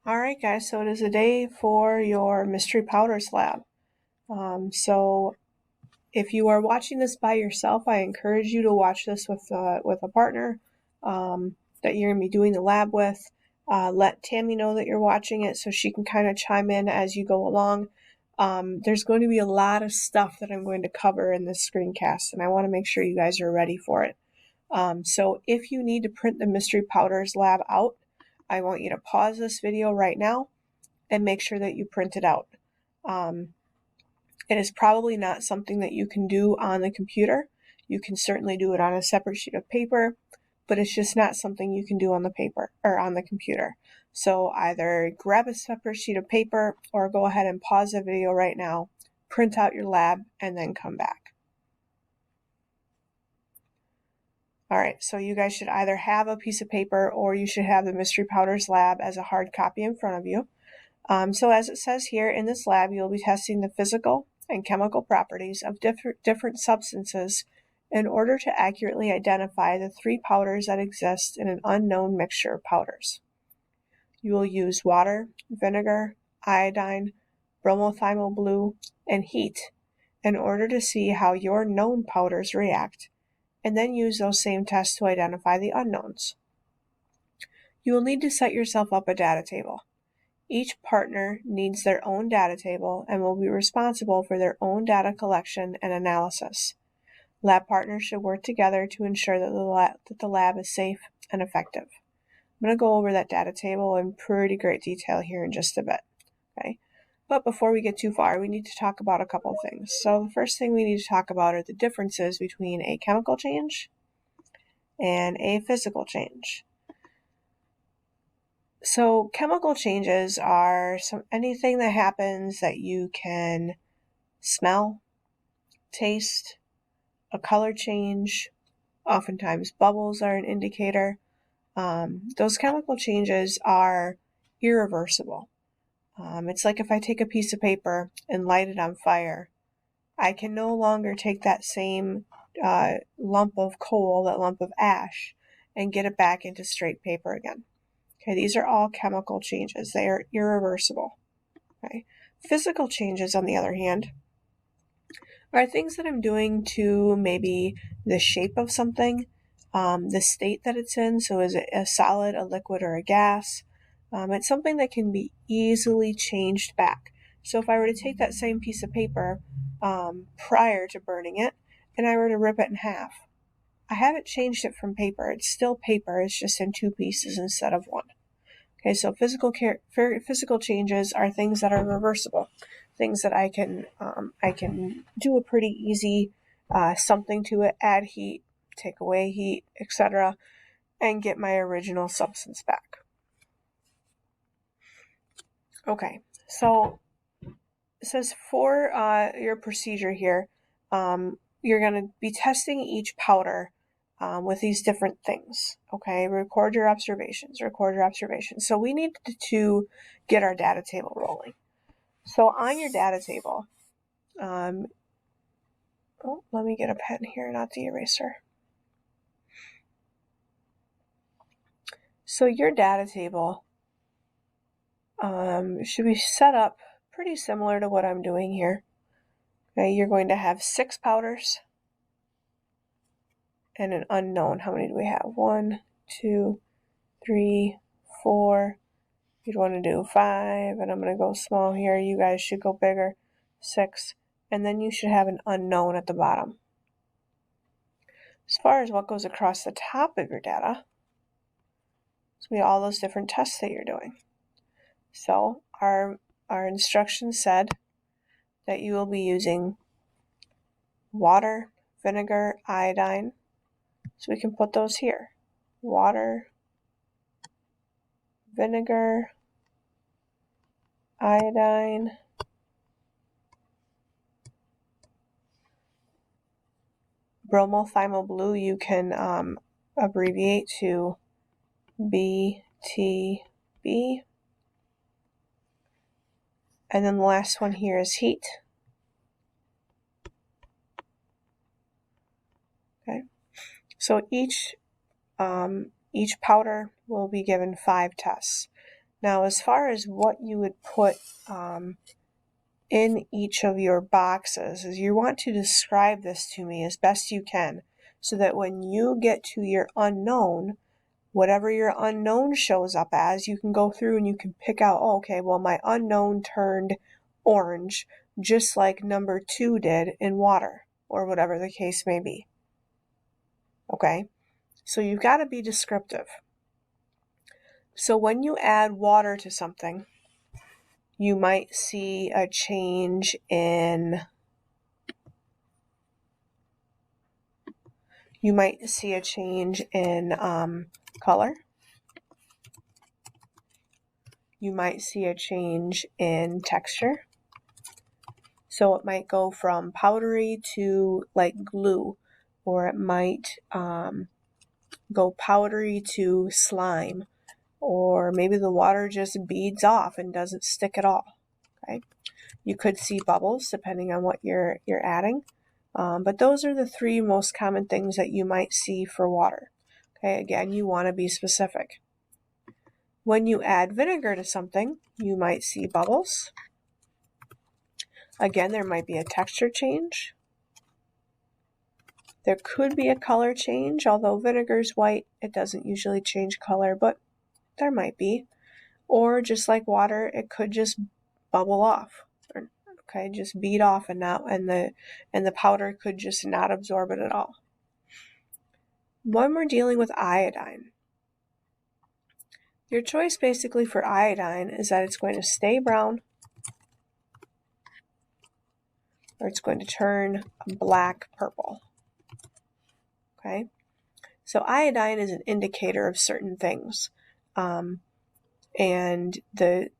Alright guys, so it is a day for your mystery powders lab. So if you are watching this by yourself, I encourage you to watch this with a partner that you're going to be doing the lab with. Let Tammy know that you're watching it so she can kind of chime in as you go along. There's going to be a lot of stuff that I'm going to cover in this screencast, and I want to make sure you guys are ready for it. So if you need to print the mystery powders lab out, I want you to pause this video right now and make sure that you print it out. It is probably not something that you can do on the computer. You can certainly do it on a separate sheet of paper, but it's just not something you can do on the paper or on the computer. So either grab a separate sheet of paper or go ahead and pause the video right now, print out your lab, and then come back. Alright, so you guys should either have a piece of paper or you should have the Mystery Powders lab as a hard copy in front of you. So as it says here, in this lab you'll be testing the physical and chemical properties of different substances in order to accurately identify the three powders that exist in an unknown mixture of powders. You will use water, vinegar, iodine, bromothymol blue, and heat in order to see how your known powders react, and then use those same tests to identify the unknowns. You will need to set yourself up a data table. Each partner needs their own data table and will be responsible for their own data collection and analysis. Lab partners should work together to ensure that the lab is safe and effective. I'm going to go over that data table in pretty great detail here in just a bit. Okay? But before we get too far, we need to talk about a couple of things. So the first thing we need to talk about are the differences between a chemical change and a physical change. So chemical changes are anything that happens that you can smell, taste, a color change. Oftentimes bubbles are an indicator. Those chemical changes are irreversible. It's like if I take a piece of paper and light it on fire, I can no longer take that same lump of coal, that lump of ash, and get it back into straight paper again. Okay, these are all chemical changes. They are irreversible. Okay. Physical changes, on the other hand, are things that I'm doing to maybe the shape of something, the state that it's in. So is it a solid, a liquid, or a gas? It's something that can be easily changed back. So if I were to take that same piece of paper prior to burning it, and I were to rip it in half, I haven't changed it from paper. It's still paper. It's just in two pieces instead of one. Okay, so physical changes are things that are reversible, things that I can do a pretty easy something to it, add heat, take away heat, etc., and get my original substance back. Okay, so it says for your procedure here, you're going to be testing each powder with these different things. Okay, record your observations. So we need to get our data table rolling. So on your data table, let me get a pen here, not the eraser. So your data table should be set up pretty similar to what I'm doing here. Okay, you're going to have 6 powders and an unknown. How many do we have? 1, 2, 3, 4. You'd want to do 5, and I'm going to go small here. You guys should go bigger. 6, and then you should have an unknown at the bottom. As far as what goes across the top of your data, it's going to be all those different tests that you're doing. So our instructions said that you will be using water, vinegar, iodine. So we can put those here. Water, vinegar, iodine, bromothymol blue you can abbreviate to BTB. And then the last one here is heat. Okay. So each powder will be given 5 tests. Now, as far as what you would put in each of your boxes, is you want to describe this to me as best you can, so that when you get to your unknown, whatever your unknown shows up as, you can go through and you can pick out, oh, okay, well, my unknown turned orange, just like number 2 did in water, or whatever the case may be. Okay, so you've got to be descriptive. So when you add water to something, you might see a change in color. You might see a change in texture. So it might go from powdery to like glue, or it might go powdery to slime, or maybe the water just beads off and doesn't stick at all. Okay, you could see bubbles depending on what you're adding, but those are the 3 most common things that you might see for water. Okay, again, you want to be specific. When you add vinegar to something, you might see bubbles. Again, there might be a texture change. There could be a color change, although vinegar is white, it doesn't usually change color, but there might be. Or just like water, it could just bubble off. Okay, just bead off, and the powder could just not absorb it at all. When we're dealing with iodine, your choice basically for iodine is that it's going to stay brown, or it's going to turn black purple. Okay, so iodine is an indicator of certain things, and the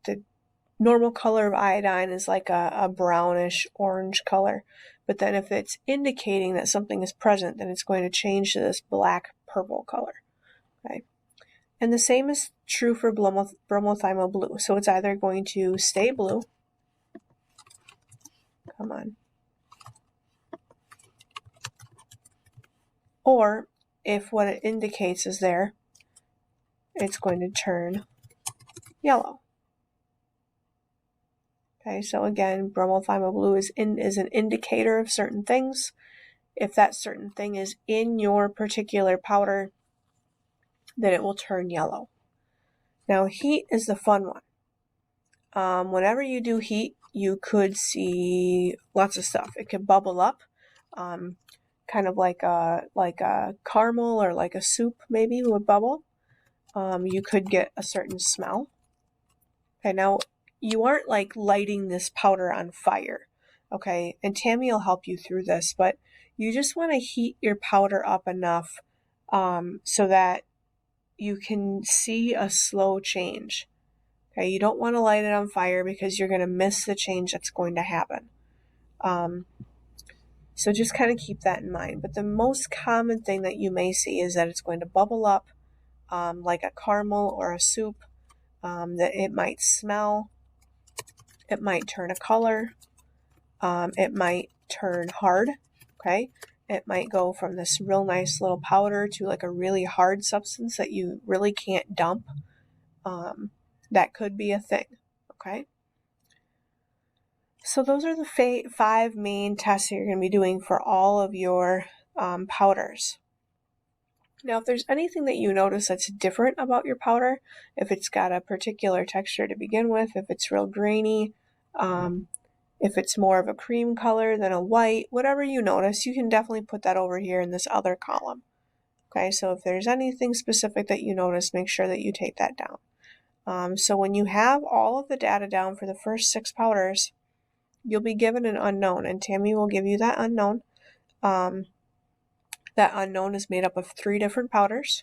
normal color of iodine is like a brownish orange color, but then if it's indicating that something is present, then it's going to change to this black purple color. Okay, and the same is true for bromothymol blue. So it's either going to stay blue, come on, or if what it indicates is there, it's going to turn yellow. Okay, so again, bromothymol blue is an indicator of certain things. If that certain thing is in your particular powder, then it will turn yellow. Now, heat is the fun one. Whenever you do heat, you could see lots of stuff. It could bubble up, kind of like a caramel or like a soup maybe would bubble. You could get a certain smell. Okay, now you aren't like lighting this powder on fire. Okay, and Tammy will help you through this, but you just want to heat your powder up enough so that you can see a slow change. Okay, you don't want to light it on fire because you're going to miss the change that's going to happen. So just kind of keep that in mind. But the most common thing that you may see is that it's going to bubble up like a caramel or a soup, that it might smell, it might turn a color, it might turn hard, okay? It might go from this real nice little powder to like a really hard substance that you really can't dump. That could be a thing, okay? So those are the 5 main tests that you're going to be doing for all of your powders. Now, if there's anything that you notice that's different about your powder, if it's got a particular texture to begin with, if it's real grainy, if it's more of a cream color than a white, whatever you notice, you can definitely put that over here in this other column. Okay, so if there's anything specific that you notice, make sure that you take that down. So when you have all of the data down for the first 6 powders, you'll be given an unknown, and Tammy will give you that unknown. That unknown is made up of 3 different powders,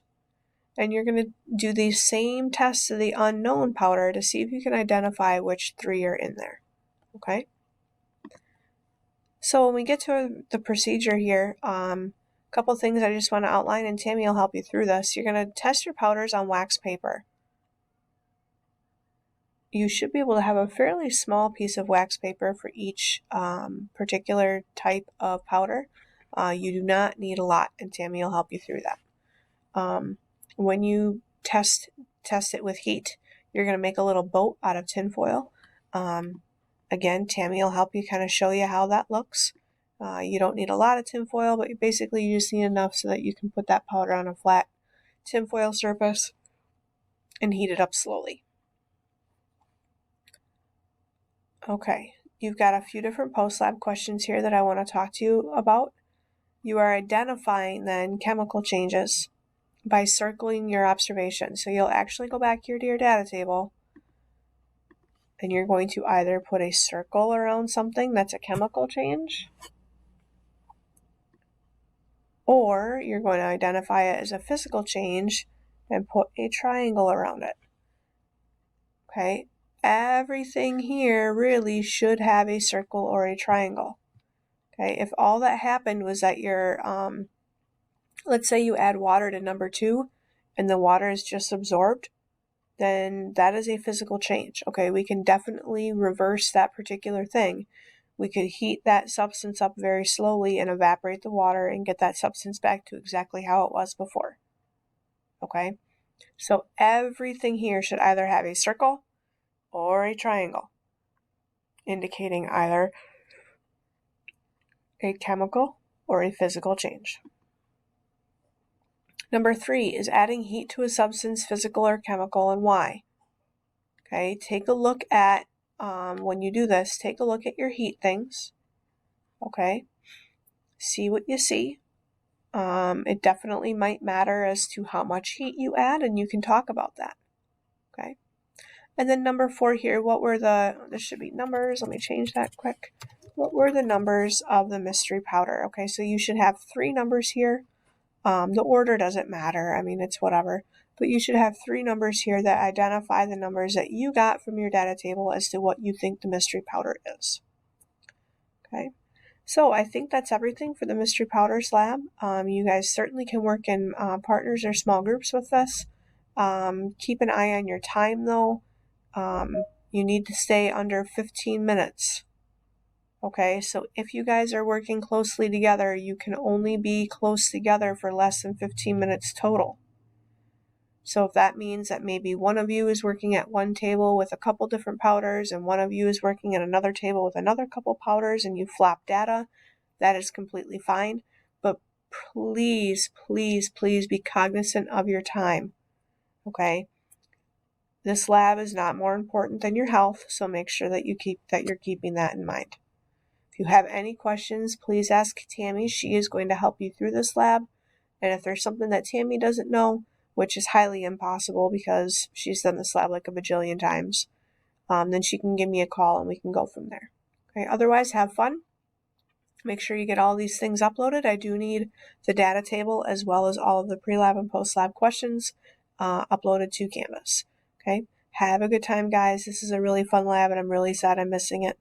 and you're going to do these same tests of the unknown powder to see if you can identify which 3 are in there. Okay? So when we get to the procedure here, a couple things I just want to outline, and Tammy will help you through this. You're going to test your powders on wax paper. You should be able to have a fairly small piece of wax paper for each particular type of powder. You do not need a lot, and Tammy will help you through that. When you test it with heat, You're going to make a little boat out of tinfoil. Again, Tammy will help you kind of show you how that looks. You don't need a lot of tinfoil, but basically you just need enough so that you can put that powder on a flat tinfoil surface and heat it up slowly. Okay, you've got a few different post-lab questions here that I want to talk to you about. You are identifying then chemical changes by circling your observation. So you'll actually go back here to your data table and you're going to either put a circle around something that's a chemical change, or you're going to identify it as a physical change and put a triangle around it. Okay, everything here really should have a circle or a triangle. Okay, if all that happened was that your, let's say you add water to number 2 and the water is just absorbed, then that is a physical change. Okay, we can definitely reverse that particular thing. We could heat that substance up very slowly and evaporate the water and get that substance back to exactly how it was before. Okay, so everything here should either have a circle or a triangle, indicating either a chemical or a physical change. Number 3 is adding heat to a substance, physical or chemical, and why. Okay, take a look at, when you do this, take a look at your heat things. Okay, see what you see. It definitely might matter as to how much heat you add, and you can talk about that. Okay, and then number 4 here, what were this should be numbers, let me change that quick. What were the numbers of the mystery powder? Okay, so you should have 3 numbers here. The order doesn't matter, I mean, it's whatever, but you should have 3 numbers here that identify the numbers that you got from your data table as to what you think the mystery powder is. Okay, so I think that's everything for the mystery powders lab. You guys certainly can work in partners or small groups with this. Keep an eye on your time though. You need to stay under 15 minutes. Okay, so if you guys are working closely together, you can only be close together for less than 15 minutes total. So if that means that maybe one of you is working at one table with a couple different powders and one of you is working at another table with another couple powders and you flop data, that is completely fine. But please, please, please be cognizant of your time. Okay? This lab is not more important than your health, so make sure that you're keeping that in mind. If you have any questions, please ask Tammy. She is going to help you through this lab. And if there's something that Tammy doesn't know, which is highly impossible because she's done this lab like a bajillion times, then she can give me a call and we can go from there. Okay. Otherwise, have fun. Make sure you get all these things uploaded. I do need the data table as well as all of the pre-lab and post-lab questions uploaded to Canvas. Okay. Have a good time, guys. This is a really fun lab and I'm really sad I'm missing it.